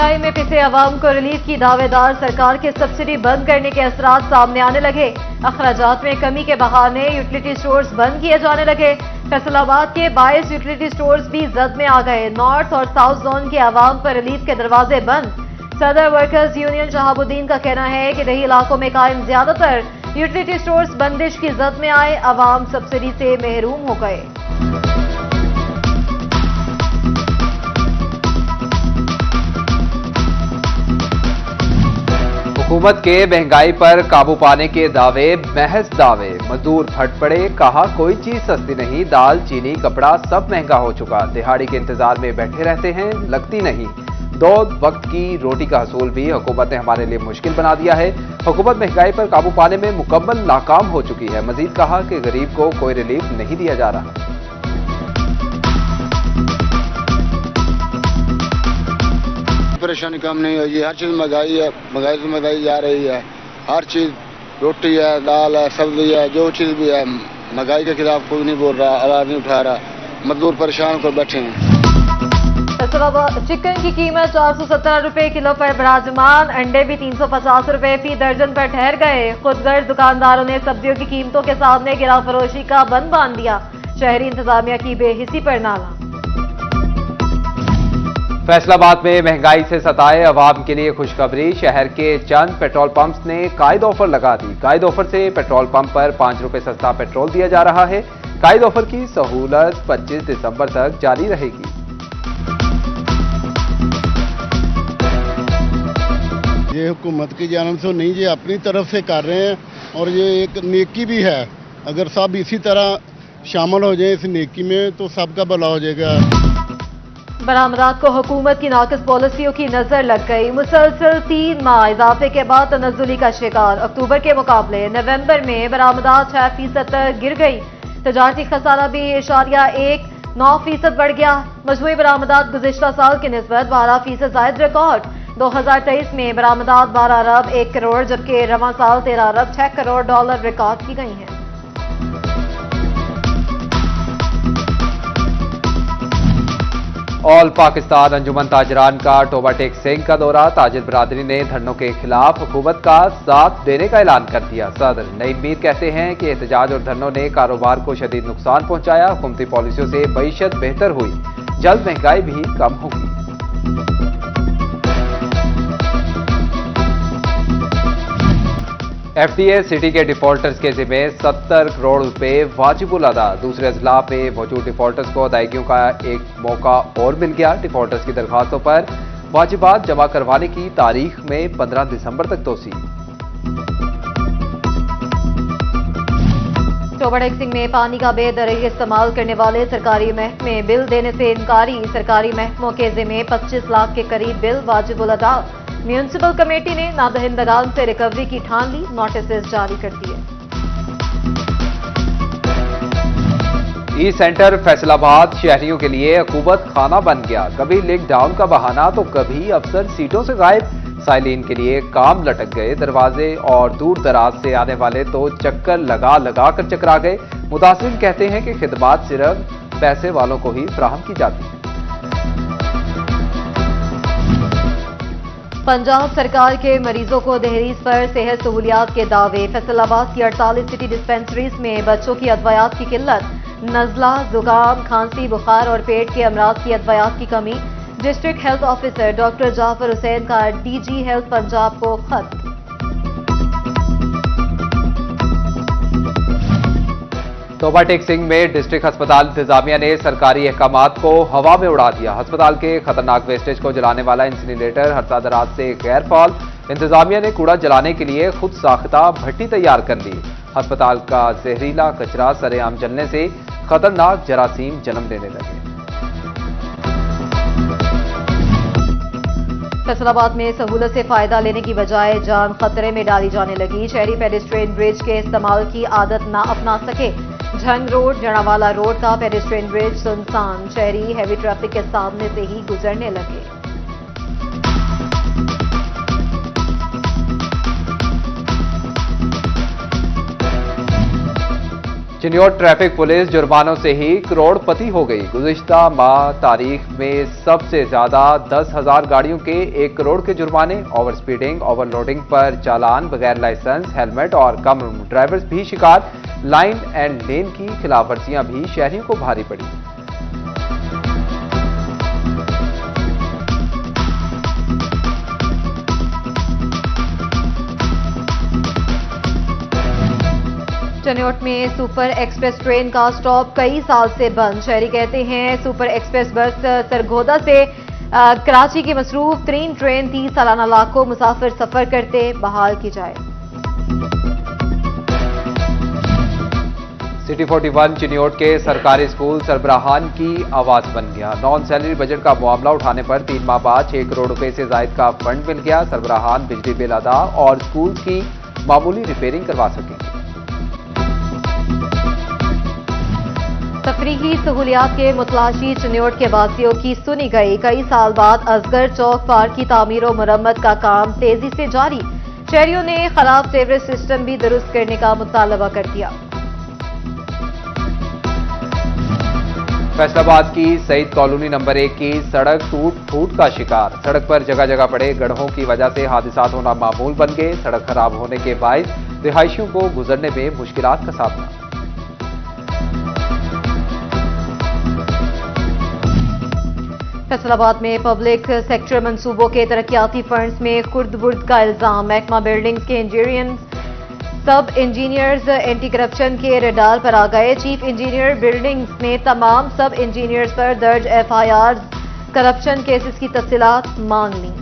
महंगाई में पिसे अवाम को रिलीफ की दावेदार सरकार के सब्सिडी बंद करने के असरात सामने आने लगे। अखराजात में कमी के बहाने यूटिलिटी स्टोर्स बंद किए जाने लगे। फैसलाबाद के 22 यूटिलिटी स्टोर्स भी जद में आ गए। नॉर्थ और साउथ जोन के अवाम पर रिलीफ के दरवाजे बंद। सदर वर्कर्स यूनियन शहाबुद्दीन का कहना है कि दही इलाकों में कायम ज्यादातर यूटिलिटी स्टोर्स बंदिश की जद में आए। अवाम सब्सिडी से महरूम हो गए। हुकूमत के महंगाई पर काबू पाने के दावे महज दावे। मजदूर फट पड़े, कहा कोई चीज सस्ती नहीं, दाल चीनी कपड़ा सब महंगा हो चुका। दिहाड़ी के इंतजार में बैठे रहते हैं, लगती नहीं। 2 वक्त की रोटी का हसूल भी हुकूमत ने हमारे लिए मुश्किल बना दिया है। हुकूमत महंगाई पर काबू पाने में मुकम्मल नाकाम हो चुकी है। मजीद कहा कि गरीब को कोई रिलीफ नहीं दिया जा रहा। परेशानी कम नहीं होगी, हर चीज महंगाई है, महंगाई से महंगाई जा रही है। हर चीज रोटी है, दाल है, सब्जी है, जो चीज भी है, महंगाई के खिलाफ कोई नहीं बोल रहा, आवाज नहीं उठा रहा। मजदूर परेशान कर बैठे हैं। चिकन की कीमत 417 रुपए किलो पर विराजमान। अंडे भी 350 रुपए फी दर्जन पर ठहर गए। खुदगर्ज दुकानदारों ने सब्जियों की कीमतों के सामने गिरा फरोशी का बंद बांध दिया। शहरी इंतजामिया की बेहिसी पर नाला। फैसलाबाद में महंगाई से सताए अवाम के लिए खुशखबरी। शहर के चंद पेट्रोल पंप्स ने कायद ऑफर लगा दी। कायद ऑफर से पेट्रोल पंप पर 5 रुपए सस्ता पेट्रोल दिया जा रहा है। कायद ऑफर की सहूलत 25 दिसंबर तक जारी रहेगी। ये हुकूमत की जानिब से नहीं, ये अपनी तरफ से कर रहे हैं और ये एक नेकी भी है। अगर सब इसी तरह शामिल हो जाए इस नेकी में तो सबका भला हो जाएगा। बरामदात को हुकूमत की नाकिस पॉलिसियों की नजर लग गई। मुसलसल 3 माह इजाफे के बाद तनज़्ज़ुली का शिकार। अक्टूबर के मुकाबले नवंबर में बरामदात 6% तक गिर गई। तजारती खसारा भी 1.9% बढ़ गया। मजमूई बरामदात गुज़िश्ता साल की निस्बत 12% जायद रिकॉर्ड। 2023 में बरामदात 12 अरब 1 करोड़ जबकि रवां साल 13 अरब 6 करोड़ डॉलर रिकॉर्ड की गई हैं। ऑल पाकिस्तान अंजुमन ताजरान का टोबा टेक सिंह का दौरा। ताजिर बरादरी ने धरनों के खिलाफ हुकूमत का साथ देने का ऐलान कर दिया। सदर नईम मीर कहते हैं कि एहतजाज और धरनों ने कारोबार को शदीद नुकसान पहुंचाया। हुकूमती पॉलिसियों से मईशत बेहतर हुई, जल्द महंगाई भी कम होगी। एफडीए सिटी के डिफॉल्टर्स के जिम्मे 70 करोड़ रुपए वाजिबुल अदा। दूसरे अजला में मौजूद डिफॉल्टर्स को अदायगियों का एक मौका और मिल गया। डिफॉल्टर्स की दरखास्तों पर वाजिबात जमा करवाने की तारीख में 15 दिसंबर तक तोसी। टोबा टेक सिंह में पानी का बेदरई इस्तेमाल करने वाले सरकारी महकमे बिल देने से इनकारी। सरकारी महकमों के जिम्मे 25 लाख के करीब बिल वाजिबुल अदा। म्यूनिसिपल कमेटी ने नादहिंदगान से रिकवरी की ठान ली, नोटिस जारी कर दिए। ई सेंटर फैसलाबाद शहरियों के लिए अकूबत खाना बन गया। कभी लिंक डाउन का बहाना तो कभी अफसर सीटों से गायब। साइलिन के लिए काम लटक गए। दरवाजे और दूर दराज से आने वाले तो चक्कर लगा लगा कर चकरा गए। मुतासिरीन कहते हैं कि खिदमात सिर्फ पैसे वालों को ही फराहम की जाती है। पंजाब सरकार के मरीजों को दहलीज पर सेहत सहूलियात के दावे। फैसलाबाद की 48 सिटी डिस्पेंसरीज में बच्चों की अदवायात की किल्लत। नजला, जुकाम, खांसी, बुखार और पेट के अमराज की अदवायात की कमी। District health officer doctor Jafar Hussain का डीजी हेल्थ पंजाब को खत। टोबा टेक सिंह में डिस्ट्रिक्ट अस्पताल इंतजामिया ने सरकारी अहकामात को हवा में उड़ा दिया। अस्पताल के खतरनाक वेस्टेज को जलाने वाला इंसिनरेटर हरसा दराज से गैर फाल। इंतजामिया ने कूड़ा जलाने के लिए खुद साख्ता भट्टी तैयार कर ली। अस्पताल का जहरीला कचरा सरेआम जलने से खतरनाक जरासीम जन्म लेने लगे। फैसलाबाद में सहूलत से फायदा लेने की बजाय जान खतरे में डाली जाने लगी। शहरी पेडेस्ट्रियन ब्रिज के इस्तेमाल की आदत ना अपना सके। झंग रोड, जड़ावाला रोड का पेडेस्ट्रियन ब्रिज सुनसान। शहरी हैवी ट्रैफिक के सामने से ही गुजरने लगे। चिन्योट ट्रैफिक पुलिस जुर्मानों से ही करोड़पति हो गई। गुज़िश्ता माह तारीख में सबसे ज्यादा 10,000 गाड़ियों के 1 करोड़ के जुर्माने, ओवर स्पीडिंग, ओवरलोडिंग पर चालान, बगैर लाइसेंस, हेलमेट और कम ड्राइवर्स भी शिकार। लाइन एंड लेन की खिलाफवर्जियां भी शहरियों को भारी पड़ी। चिन्योट में सुपर एक्सप्रेस ट्रेन का स्टॉप कई साल से बंद। शहरी कहते हैं सुपर एक्सप्रेस बस सरगोदा से कराची की मसरूफ तरीन ट्रेन 30 सालाना लाखों मुसाफिर सफर करते बहाल की जाए। सिटी 41 चिन्योट के सरकारी स्कूल सरबराहान की आवाज बन गया। नॉन सैलरी बजट का मामला उठाने पर 3 माह बाद 6 करोड़ रुपए से जायद का फंड मिल गया। सरबराहान बिजली बिल अदा और स्कूल की मामूली रिपेयरिंग करवा सकेंगे। तफरीही सहूलियात के मुतलाशी चिन्योट के वासियों की सुनी गई। कई साल बाद असगर चौक पार्क की तामीर और मरम्मत का काम तेजी से जारी। शहरियों ने खराब सीवरेज सिस्टम भी दुरुस्त करने का मुतालबा कर दिया। फैसलाबाद की सईद कॉलोनी नंबर 1 की सड़क टूट फूट का शिकार। सड़क पर जगह जगह पड़े गड्ढों की वजह से हादसात होना मामूल बन गए। सड़क खराब होने के बायस रिहायशियों को गुजरने में मुश्किलात का सामना। फैसलाबाद में पब्लिक सेक्टर मंसूबों के तरक्याती फंड्स में खुर्द-बुर्द का इल्जाम। महकमा बिल्डिंग्स के सब इंजीनियर्स एंटी करप्शन के रडार पर आ गए। चीफ इंजीनियर बिल्डिंग्स ने तमाम सब इंजीनियर्स पर दर्ज FIR करप्शन केसेस की तफसीलात मांग ली।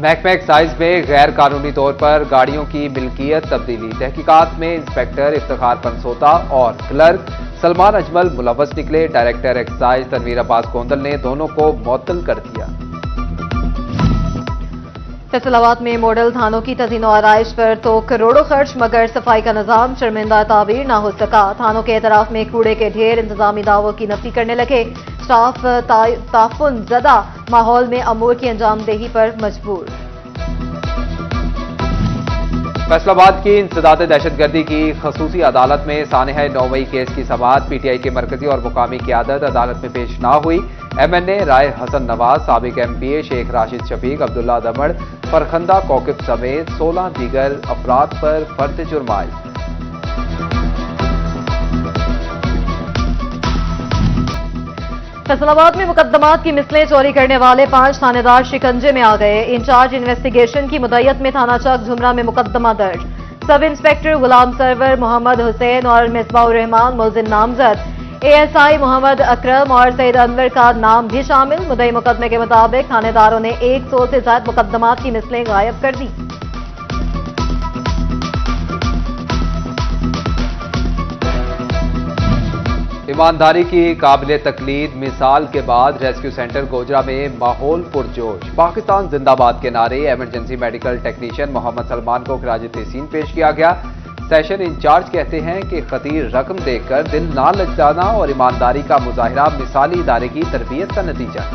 महकमा एक्साइज में गैर कानूनी तौर पर गाड़ियों की मिल्कियत तब्दीली। तहकीकात में इंस्पेक्टर इफ्तिखार पंसोता और क्लर्क सलमान अजमल मुलव्वस निकले। डायरेक्टर एक्साइज तनवीर अब्बास गोंदल ने दोनों को मुअत्तल कर दिया। फैसलाबाद में मॉडल थानों की तज़ीन और आराइश पर तो करोड़ों खर्च, मगर सफाई का निजाम शर्मिंदा ताबीर ना हो सका। थानों के एतराफ में कूड़े के ढेर, इंतजामी दावों की नफी करने लगे। स्टाफ ताफुन ज़दा माहौल में अमूर की अंजामदेही पर मजबूर। फैसलाबाद की इंसदाद दहशतगर्दी की खसूसी अदालत में सानहा 9 मई केस की समाअत। PTI के मरकजी और मुकामी क़यादत अदालत में पेश ना हुई। MNA राय हसन नवाज, साबिक MPA शेख राशिद शफीक, अब्दुल्ला दमड़, फरखंदा कौकिब समेत 16 दीगर अफराद पर फर्द जुर्म आयद। फैसलाबाद में मुकदमात की मिसलें चोरी करने वाले 5 थानेदार शिकंजे में आ गए। इंचार्ज इन्वेस्टिगेशन की मुद्दत में थाना चौक झुमरा में मुकदमा दर्ज। सब इंस्पेक्टर गुलाम सरवर, मोहम्मद हुसैन और मिसबाउर रहमान मुलजिम नामजद। ASI मोहम्मद अकरम और सईद अनवर का नाम भी शामिल। मुद्दई मुकदमे के मुताबिक थानेदारों ने 100 से ज्यादा मुकदमात की मिसलें गायब कर दी। ईमानदारी की काबिल तकलीद मिसाल के बाद रेस्क्यू सेंटर गोजरा में माहौल पुरजोश। पाकिस्तान जिंदाबाद के नारे। Emergency medical technician Mohammad Salman को खिराज तहसीन पेश किया गया। सेशन इंचार्ज कहते हैं कि खतीर रकम देखकर दिल ना लजाना और ईमानदारी का मुजाहिरा मिसाली इदारे की तरबियत का नतीजा।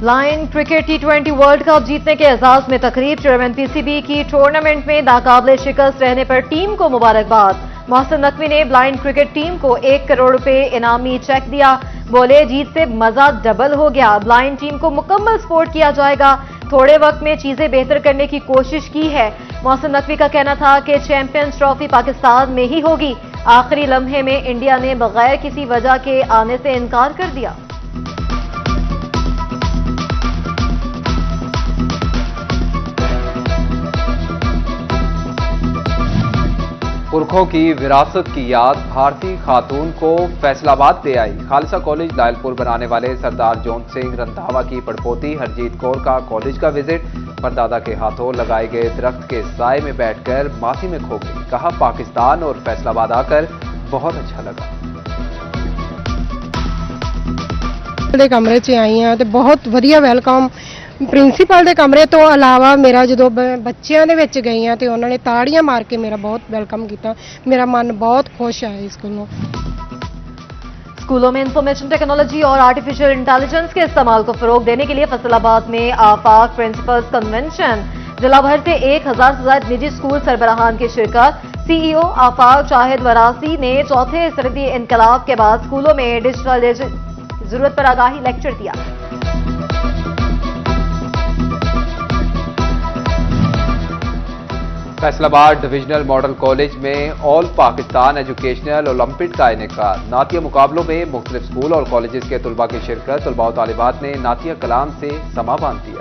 Blind cricket T20 world cup जीतने के एजाज में तकरीब। चेयरमैन PCB की टूर्नामेंट में नाकाबिले शिकस्त रहने पर टीम को मुबारकबाद। मोहसिन नकवी ने ब्लाइंड क्रिकेट टीम को 1 करोड़ रुपए इनामी चेक दिया। बोले, जीत से मजा डबल हो गया। ब्लाइंड टीम को मुकम्मल सपोर्ट किया जाएगा। थोड़े वक्त में चीजें बेहतर करने की कोशिश की है। मोहसिन नकवी का कहना था कि चैंपियंस ट्रॉफी पाकिस्तान में ही होगी। आखिरी लम्हे में इंडिया ने बगैर किसी वजह के आने से इनकार कर दिया। पुरखों की विरासत की याद भारतीय खातून को फैसलाबाद ले आई। खालसा कॉलेज लायलपुर बनाने वाले सरदार जोन सिंह रंधावा की पड़पोती हरजीत कौर का कॉलेज का विजिट। परदादा के हाथों लगाए गए दरख्त के साए में बैठकर मासी में खो गई। कहा, पाकिस्तान और फैसलाबाद आकर बहुत अच्छा लगा। कमरे च आई हाँ तो बहुत वधिया वेलकम। प्रिंसीपल के कमरे तो अलावा मेरा जो बच्चों के विच गई हाँ तो उन्होंने ताड़ियां मार के मेरा बहुत वेलकम किया। मेरा मन बहुत खुश है इस स्कूलों। स्कूलों में इंफॉर्मेशन टेक्नोलॉजी और आर्टिफिशियल इंटेलिजेंस के इस्तेमाल को फरोग देने के लिए फैसलाबाद में आफाक प्रिंसिपल्स कन्वेंशन जिला भर से 1000 से ज्यादा निजी स्कूल सरबराहान की शिरकत। सीईओ आफाक शाहिद वरासी ने चौथे सरहदी इनकलाब के बाद स्कूलों में डिजिटल जरूरत पर आगाही लेक्चर दिया। फैसलाबाद डिविजनल मॉडल कॉलेज में ऑल पाकिस्तान एजुकेशनल ओलंपियाड का इनेकाद। नातिया मुकाबलों में मुख्तलिफ स्कूल और कॉलेजेस के तुलबा की शिरकत। तुलबा और तालिबात ने नातिया कलाम से समा बांध दिया।